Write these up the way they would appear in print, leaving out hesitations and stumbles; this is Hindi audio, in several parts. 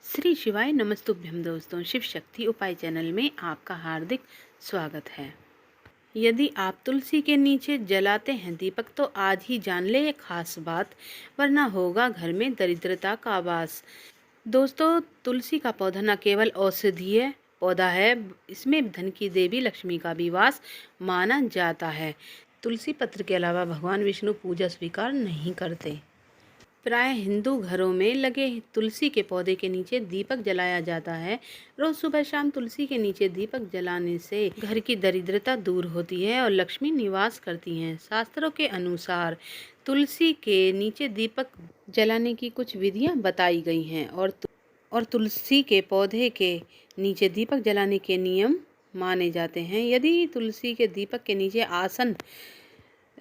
श्री शिवाय नमस्तुभ्यम दोस्तों, शिव शक्ति उपाय चैनल में आपका हार्दिक स्वागत है। यदि आप तुलसी के नीचे जलाते हैं दीपक तो आज ही जान ले ये खास बात, वरना होगा घर में दरिद्रता का वास। दोस्तों, तुलसी का पौधा न केवल औषधीय पौधा है, इसमें धन की देवी लक्ष्मी का भी वास माना जाता है। तुलसी पत्र के अलावा भगवान विष्णु पूजा स्वीकार नहीं करते। प्राय हिंदू घरों में लगे तुलसी के पौधे के नीचे दीपक जलाया जाता है। रोज सुबह शाम तुलसी के नीचे दीपक जलाने से घर की दरिद्रता दूर होती है और लक्ष्मी निवास करती हैं। शास्त्रों के अनुसार तुलसी के नीचे दीपक जलाने की कुछ विधियां बताई गई हैं और तुलसी के पौधे के नीचे दीपक जलाने के नियम माने जाते हैं। यदि तुलसी के दीपक के नीचे आसन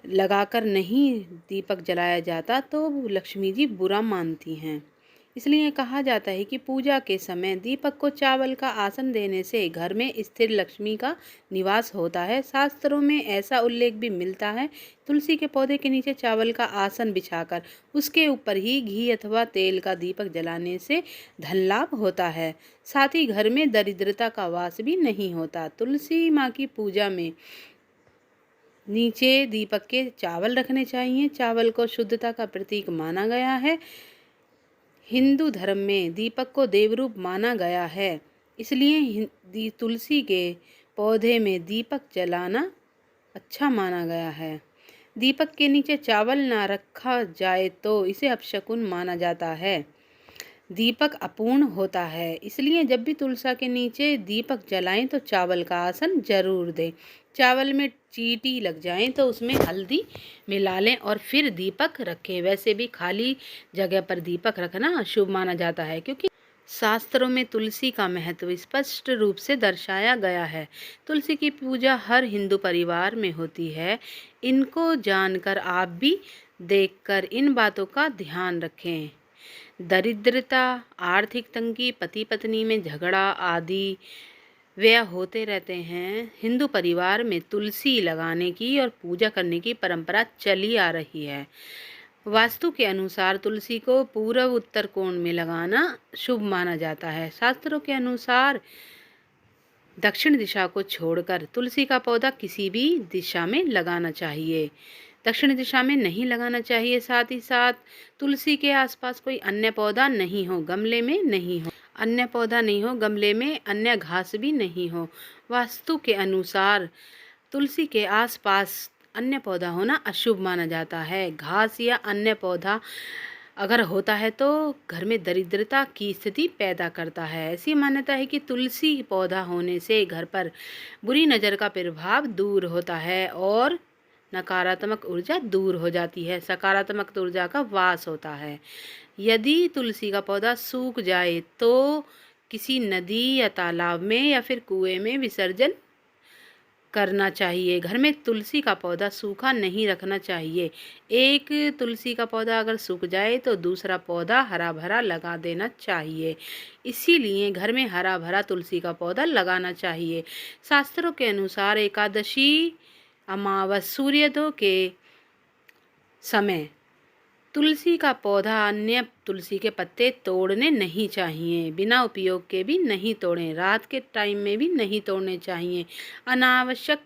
लगाकर नहीं दीपक जलाया जाता तो लक्ष्मी जी बुरा मानती हैं। इसलिए कहा जाता है कि पूजा के समय दीपक को चावल का आसन देने से घर में स्थिर लक्ष्मी का निवास होता है। शास्त्रों में ऐसा उल्लेख भी मिलता है, तुलसी के पौधे के नीचे चावल का आसन बिछाकर उसके ऊपर ही घी अथवा तेल का दीपक जलाने से धन लाभ होता है। साथ ही घर में दरिद्रता का वास भी नहीं होता। तुलसी माँ की पूजा में नीचे दीपक के चावल रखने चाहिए। चावल को शुद्धता का प्रतीक माना गया है। हिंदू धर्म में दीपक को देवरूप माना गया है, इसलिए तुलसी के पौधे में दीपक जलाना अच्छा माना गया है। दीपक के नीचे चावल ना रखा जाए तो इसे अपशकुन माना जाता है। दीपक अपूर्ण होता है, इसलिए जब भी तुलसा के नीचे दीपक जलाएं तो चावल का आसन जरूर दें। चावल में चींटी लग जाए तो उसमें हल्दी मिला लें और फिर दीपक रखें। वैसे भी खाली जगह पर दीपक रखना अशुभ माना जाता है, क्योंकि शास्त्रों में तुलसी का महत्व स्पष्ट रूप से दर्शाया गया है। तुलसी की पूजा हर हिंदू परिवार में होती है। इनको जानकर आप भी देखकर इन बातों का ध्यान रखें। दरिद्रता, आर्थिक तंगी, पति पत्नी में झगड़ा आदि व्यय होते रहते हैं। हिंदू परिवार में तुलसी लगाने की और पूजा करने की परंपरा चली आ रही है। वास्तु के अनुसार तुलसी को पूर्व उत्तर कोण में लगाना शुभ माना जाता है। शास्त्रों के अनुसार दक्षिण दिशा को छोड़कर तुलसी का पौधा किसी भी दिशा में लगाना चाहिए। दक्षिण दिशा में नहीं लगाना चाहिए। साथ ही साथ तुलसी के आसपास कोई अन्य पौधा नहीं हो, गमले में नहीं हो, अन्य पौधा नहीं हो, गमले में अन्य घास भी नहीं हो। वास्तु के अनुसार तुलसी के आसपास अन्य पौधा होना अशुभ माना जाता है। घास या अन्य पौधा अगर होता है तो घर में दरिद्रता की स्थिति पैदा करता है। ऐसी मान्यता है कि तुलसी पौधा होने से घर पर बुरी नज़र का प्रभाव दूर होता है और नकारात्मक ऊर्जा दूर हो जाती है, सकारात्मक ऊर्जा का वास होता है। यदि तुलसी का पौधा सूख जाए तो किसी नदी या तालाब में या फिर कुएं में विसर्जन करना चाहिए। घर में तुलसी का पौधा सूखा नहीं रखना चाहिए। एक तुलसी का पौधा अगर सूख जाए तो दूसरा पौधा हरा भरा लगा देना चाहिए। इसीलिए घर में हरा भरा तुलसी का पौधा लगाना चाहिए। शास्त्रों के अनुसार एकादशी, अमावस, सूर्योदय के समय तुलसी का पौधा अन्य तुलसी के पत्ते तोड़ने नहीं चाहिए। बिना उपयोग के भी नहीं तोड़ें। रात के टाइम में भी नहीं तोड़ने चाहिए। अनावश्यक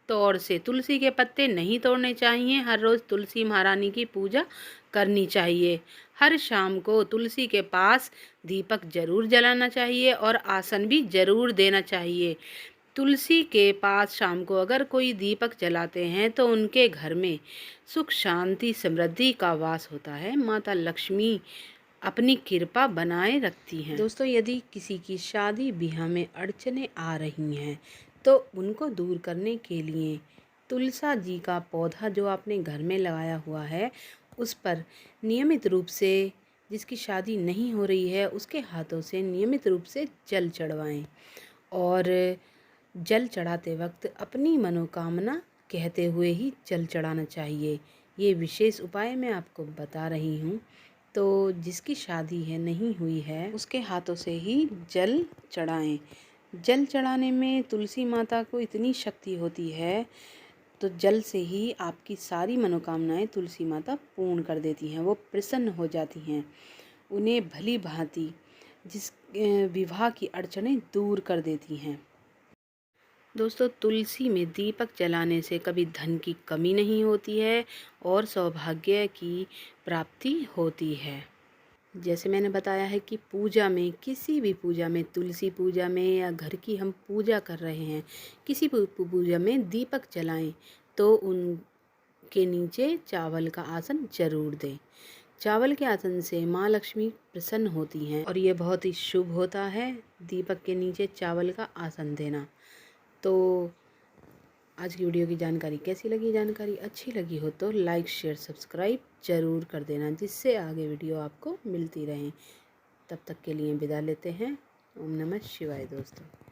तौर से तुलसी के पत्ते नहीं तोड़ने चाहिए। हर रोज़ तुलसी महारानी की पूजा करनी चाहिए। हर शाम को तुलसी के पास दीपक जरूर जलाना चाहिए और आसन भी जरूर देना चाहिए। तुलसी के पास शाम को अगर कोई दीपक जलाते हैं तो उनके घर में सुख, शांति, समृद्धि का वास होता है। माता लक्ष्मी अपनी कृपा बनाए रखती हैं। दोस्तों, यदि किसी की शादी ब्याह में अड़चने आ रही हैं तो उनको दूर करने के लिए तुलसा जी का पौधा जो आपने घर में लगाया हुआ है उस पर नियमित रूप से, जिसकी शादी नहीं हो रही है उसके हाथों से नियमित रूप से जल चढ़वाएं और जल चढ़ाते वक्त अपनी मनोकामना कहते हुए ही जल चढ़ाना चाहिए। ये विशेष उपाय मैं आपको बता रही हूँ, तो जिसकी शादी है नहीं हुई है उसके हाथों से ही जल चढ़ाएं। जल चढ़ाने में तुलसी माता को इतनी शक्ति होती है, तो जल से ही आपकी सारी मनोकामनाएं तुलसी माता पूर्ण कर देती हैं। वो प्रसन्न हो जाती हैं। उन्हें भली भांति जिस विवाह की अड़चनें दूर कर देती हैं। दोस्तों, तुलसी में दीपक जलाने से कभी धन की कमी नहीं होती है और सौभाग्य की प्राप्ति होती है। जैसे मैंने बताया है कि पूजा में, किसी भी पूजा में, तुलसी पूजा में या घर की हम पूजा कर रहे हैं, किसी पूजा में दीपक जलाएं तो उनके नीचे चावल का आसन जरूर दें। चावल के आसन से माँ लक्ष्मी प्रसन्न होती हैं और ये बहुत ही शुभ होता है, दीपक के नीचे चावल का आसन देना। तो आज की वीडियो की जानकारी कैसी लगी? जानकारी अच्छी लगी हो तो लाइक, शेयर, सब्सक्राइब ज़रूर कर देना, जिससे आगे वीडियो आपको मिलती रहें। तब तक के लिए विदा लेते हैं। ओम नमः शिवाय दोस्तों।